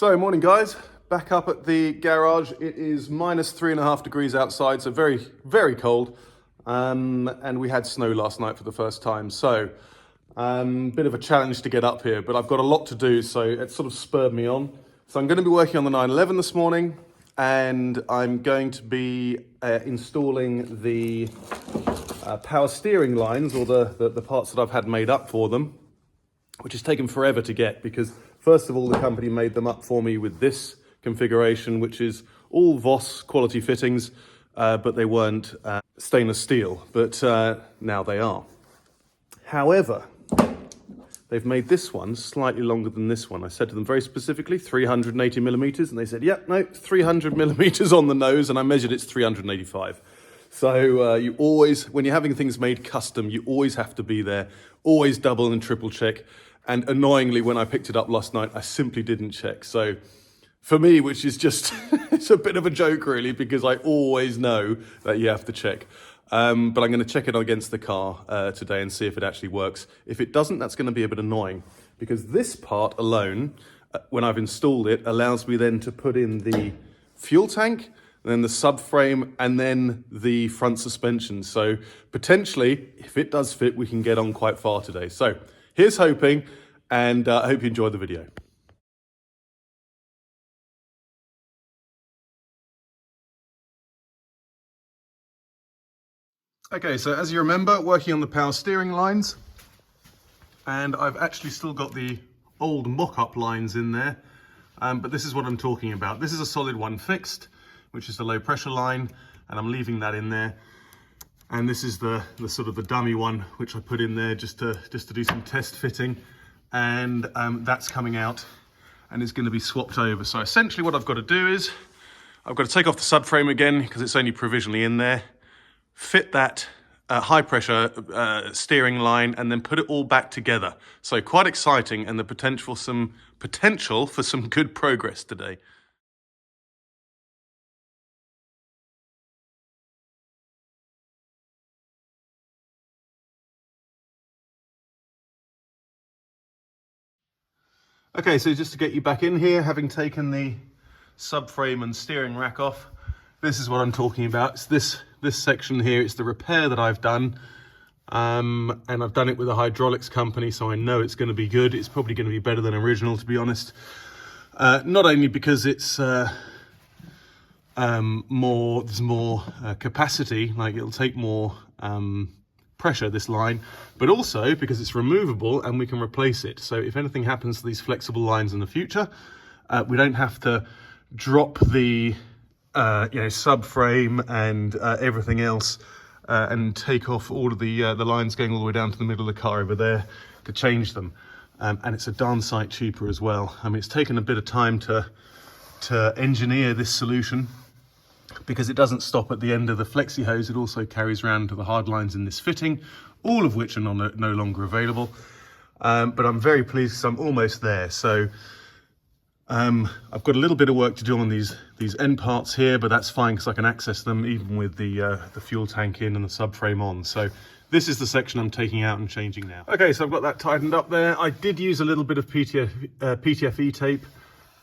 So, morning guys, back up at the garage. It is minus 3.5 degrees outside, so very, very cold. And we had snow last night for the first time. So, bit of a challenge to get up here, but I've got a lot to do, so it sort of spurred me on. So I'm going to be working on the 911 this morning, and I'm going to be installing the power steering lines, or the parts that I've had made up for them, which has taken forever to get because first of all, the company made them up for me with this configuration, which is all Voss quality fittings, but they weren't stainless steel, but now they are. However, they've made this one slightly longer than this one. I said to them very specifically, 380 millimeters, and they said, yep, no, 300 millimeters on the nose, and I measured it's 385. So you always, when you're having things made custom, you always have to be there, always double and triple check. And annoyingly, when I picked it up last night, I simply didn't check. So for me, which is just, it's a bit of a joke really, because I always know that you have to check. But I'm going to check it against the car today and see if it actually works. If it doesn't, that's going to be a bit annoying, because this part alone, when I've installed it, allows me then to put in the fuel tank, then the subframe, and then the front suspension. So potentially, if it does fit, we can get on quite far today. So here's hoping, and I hope you enjoyed the video. Okay, so as you remember, working on the power steering lines, and I've actually still got the old mock-up lines in there, but this is what I'm talking about. This is a solid one fixed, which is the low pressure line, and I'm leaving that in there. And this is the sort of the dummy one, which I put in there just to do some test fitting. And that's coming out and is going to be swapped over. So essentially what I've got to do is, I've got to take off the subframe again, because it's only provisionally in there, fit that high pressure steering line, and then put it all back together. So quite exciting, and the potential for some good progress today. Okay, so just to get you back in here, having taken the subframe and steering rack off, this is what I'm talking about. It's this section here. It's the repair that I've done, and I've done it with a hydraulics company, so I know it's going to be good. It's probably going to be better than original, to be honest. Not only because it's there's more capacity, like it'll take more pressure, this line, but also because it's removable and we can replace it. So if anything happens to these flexible lines in the future, we don't have to drop the subframe and everything else and take off all of the lines going all the way down to the middle of the car over there to change them. And it's a darn sight cheaper as well. I mean, it's taken a bit of time to engineer this solution, because it doesn't stop at the end of the flexi hose. It also carries around to the hard lines in this fitting, all of which are no longer available. But I'm very pleased because I'm almost there. So I've got a little bit of work to do on these end parts here, but that's fine because I can access them even with the fuel tank in and the subframe on. So this is the section I'm taking out and changing now. Okay, so I've got that tightened up there. I did use a little bit of PTFE tape.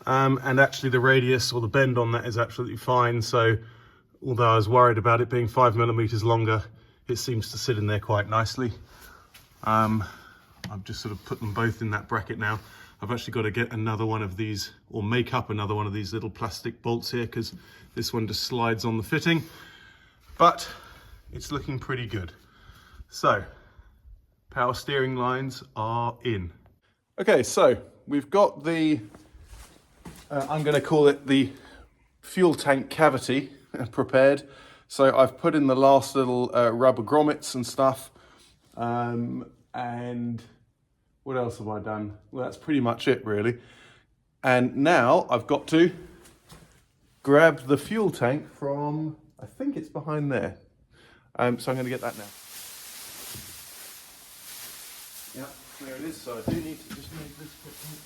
And actually the radius or the bend on that is absolutely fine. So although I was worried about it being 5 millimeters longer, it seems to sit in there quite nicely. I've just sort of put them both in that bracket now. I've actually got to get another one of these, or make up another one of these little plastic bolts here, because this one just slides on the fitting, but it's looking pretty good. So power steering lines are in. Okay, so we've got the I'm going to call it the fuel tank cavity prepared. So I've put in the last little rubber grommets and stuff. And what else have I done? Well, that's pretty much it really. And now I've got to grab the fuel tank from, I think it's behind there. So I'm going to get that now. Yeah, there it is. So I do need to just move this quickly.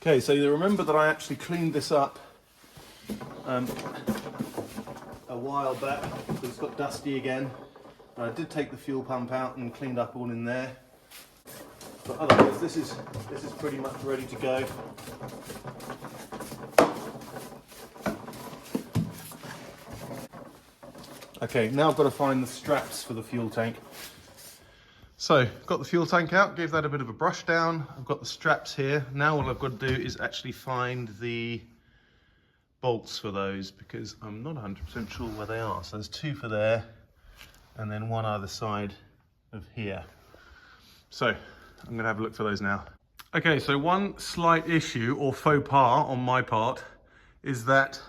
Okay, so you remember that I actually cleaned this up a while back. It's got dusty again. I did take the fuel pump out and cleaned up all in there. But otherwise, this is pretty much ready to go. Okay, now I've got to find the straps for the fuel tank. So, got the fuel tank out, gave that a bit of a brush down. I've got the straps here. Now all I've got to do is actually find the bolts for those, because I'm not 100% sure where they are. So there's two for there, and then one either side of here. So, I'm gonna have a look for those now. Okay, so one slight issue, or faux pas on my part, is that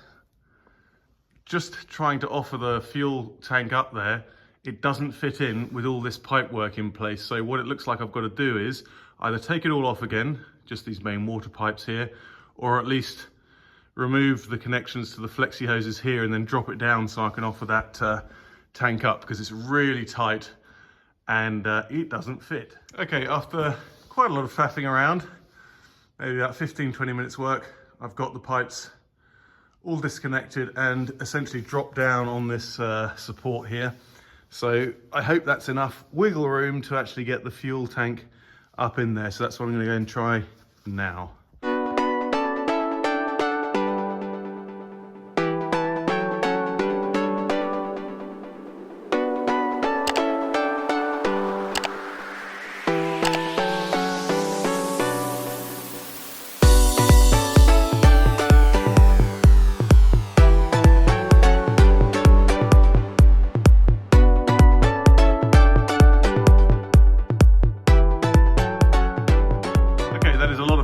just trying to offer the fuel tank up there, it doesn't fit in with all this pipe work in place. So what it looks like I've got to do is either take it all off again, just these main water pipes here, or at least remove the connections to the flexi hoses here and then drop it down so I can offer that tank up, because it's really tight and it doesn't fit. Okay, after quite a lot of faffing around, maybe about 15-20 minutes work, I've got the pipes all disconnected and essentially dropped down on this support here. So I hope that's enough wiggle room to actually get the fuel tank up in there. So that's what I'm going to go and try now.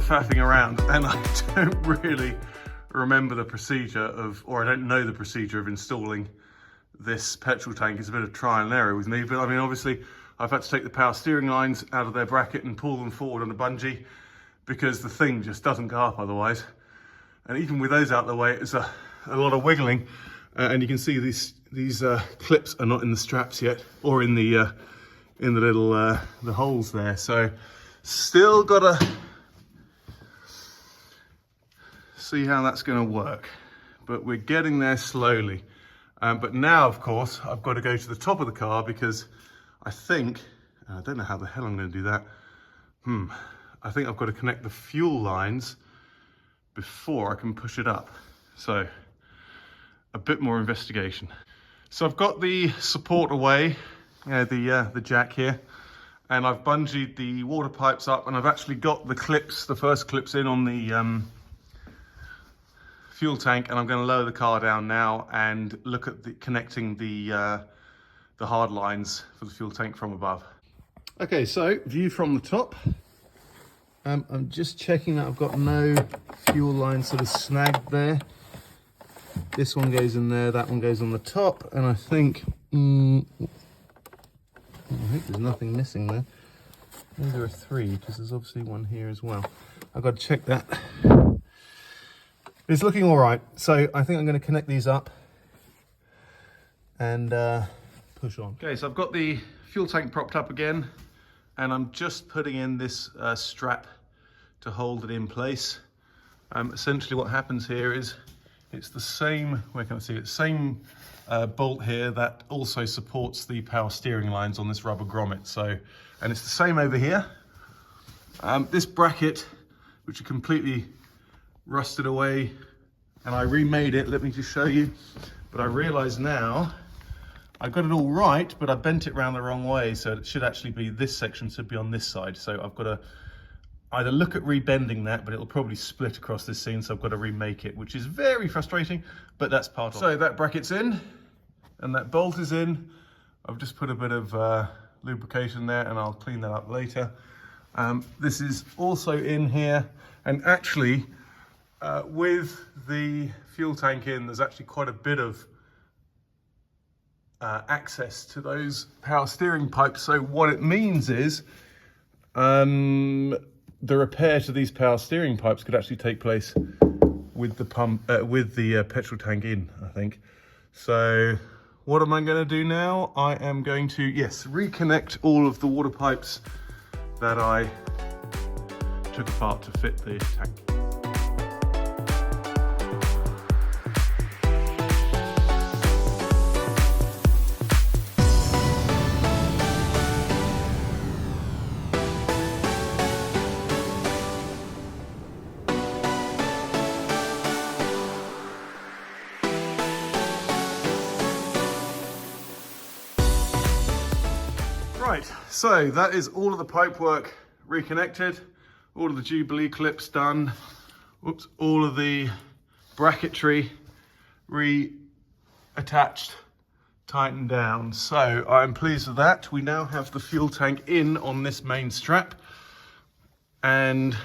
Faffing around, and I don't really remember the procedure of, or I don't know the procedure of installing this petrol tank. It's a bit of trial and error with me, but I mean, obviously I've had to take the power steering lines out of their bracket and pull them forward on a bungee, because the thing just doesn't go up otherwise. And even with those out of the way, it's a lot of wiggling, and you can see these clips are not in the straps yet, or in the little the holes there. So still gotta see how that's going to work, but we're getting there slowly. But now, of course, I've got to go to the top of the car, because I think, I don't know how the hell I'm going to do that. I think I've got to connect the fuel lines before I can push it up. So a bit more investigation. So I've got the support away, the jack here, and I've bungeed the water pipes up, and I've actually got the clips, the first clips in on the fuel tank, and I'm going to lower the car down now and look at connecting the hard lines for the fuel tank from above. Okay, so view from the top. I'm just checking that I've got no fuel lines sort of snagged there. This one goes in there, that one goes on the top, and I think there's nothing missing there. Maybe there are three, because there's obviously one here as well. I've got to check that. It's looking all right, so I think I'm going to connect these up and push on. Okay, so I've got the fuel tank propped up again, and I'm just putting in this strap to hold it in place. Essentially what happens here is it's the same, where can I see it, same bolt here that also supports the power steering lines on this rubber grommet. So, and it's the same over here. This bracket, which are completely rusted away, and I remade it, let me just show you, but I realize now I got it all right, but I bent it around the wrong way, so it should actually be, this section should be on this side. So I've got to either look at rebending that, but it'll probably split across this seam, so I've got to remake it, which is very frustrating, but that's part of it. So that bracket's in, and that bolt is in. I've just put a bit of lubrication there, and I'll clean that up later. This is also in here, and actually, with the fuel tank in, there's actually quite a bit of access to those power steering pipes. So what it means is the repair to these power steering pipes could actually take place with the pump, with the petrol tank in, I think. So what am I going to do now? I am going to, yes, reconnect all of the water pipes that I took apart to fit the tank. Right, so that is all of the pipework reconnected, all of the Jubilee clips done, whoops, all of the bracketry reattached, tightened down. So I'm pleased with that. We now have the fuel tank in on this main strap, and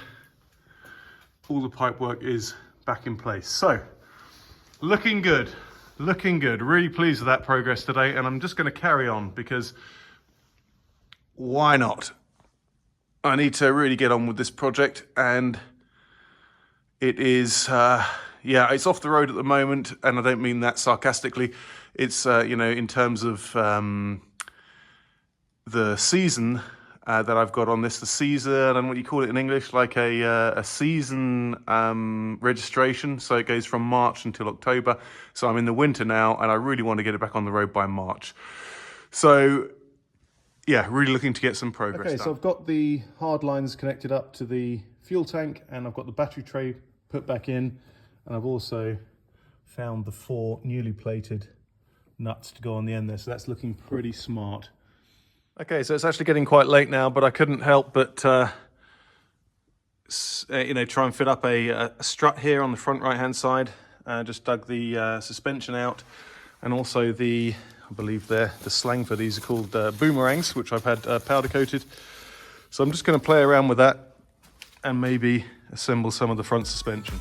all the pipework is back in place. So looking good, looking good. Really pleased with that progress today, and I'm just going to carry on because why not? I need to really get on with this project, and it is, yeah, it's off the road at the moment, and I don't mean that sarcastically. It's, you know, in terms of the season that I've got on this, the season, I don't know what you call it in English, like a season registration. So it goes from March until October. So I'm in the winter now, and I really want to get it back on the road by March. So yeah, really looking to get some progress done. So I've got the hard lines connected up to the fuel tank, and I've got the battery tray put back in, and I've also found the 4 newly plated nuts to go on the end there, so that's looking pretty smart. Okay, so it's actually getting quite late now, but I couldn't help but you know, try and fit up a strut here on the front right hand side. Just dug the suspension out, and also the, I believe the slang for these are called boomerangs, which I've had powder coated. So I'm just going to play around with that and maybe assemble some of the front suspension.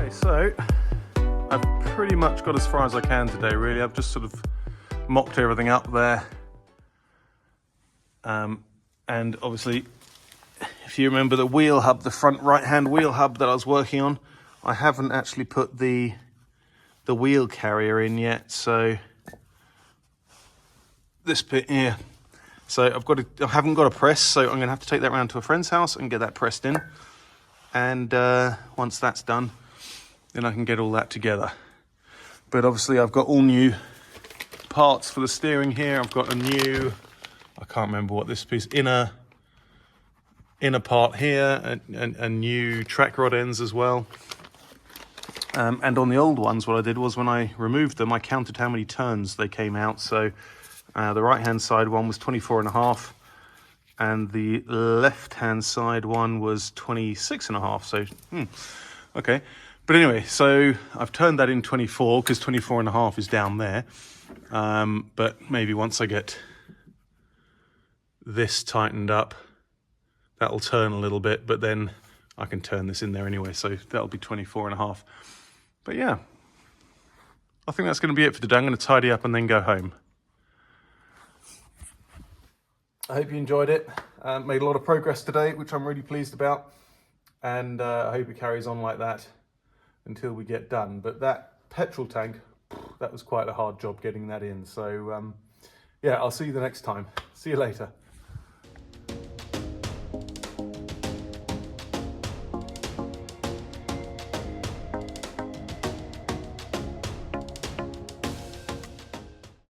So I've pretty much got as far as I can today, really. I've just sort of mocked everything up there. And obviously, if you remember the wheel hub, the front right-hand wheel hub that I was working on, I haven't actually put the wheel carrier in yet. So this bit here. So I haven't got a press, so I'm going to have to take that round to a friend's house and get that pressed in. And once that's done, then I can get all that together. But obviously I've got all new parts for the steering here. I've got a new, I can't remember what this piece, inner part here, and new track rod ends as well. And on the old ones, what I did was when I removed them, I counted how many turns they came out. So the right hand side one was 24.5, and the left hand side one was 26.5. So okay. But anyway, so I've turned that in 24 because 24.5 is down there. But maybe once I get this tightened up, that'll turn a little bit, but then I can turn this in there anyway. So that'll be 24.5. But yeah, I think that's going to be it for today. I'm going to tidy up and then go home. I hope you enjoyed it. Made a lot of progress today, which I'm really pleased about. And I hope it carries on like that until we get done. But that petrol tank, that was quite a hard job getting that in. So yeah, I'll see you the next time. See you later.